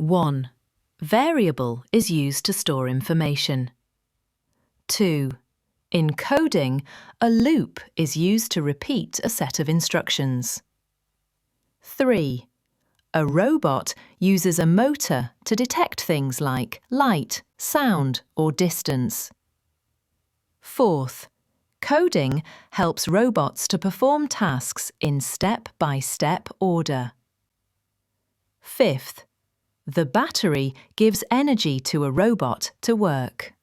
1. Variable is used to store information. 2. In coding, a loop is used to repeat a set of instructions. 3. A robot uses a motor to detect things like light, sound, or distance. 4th, coding helps robots to perform tasks in step-by-step order. 5th, the battery gives energy to a robot to work.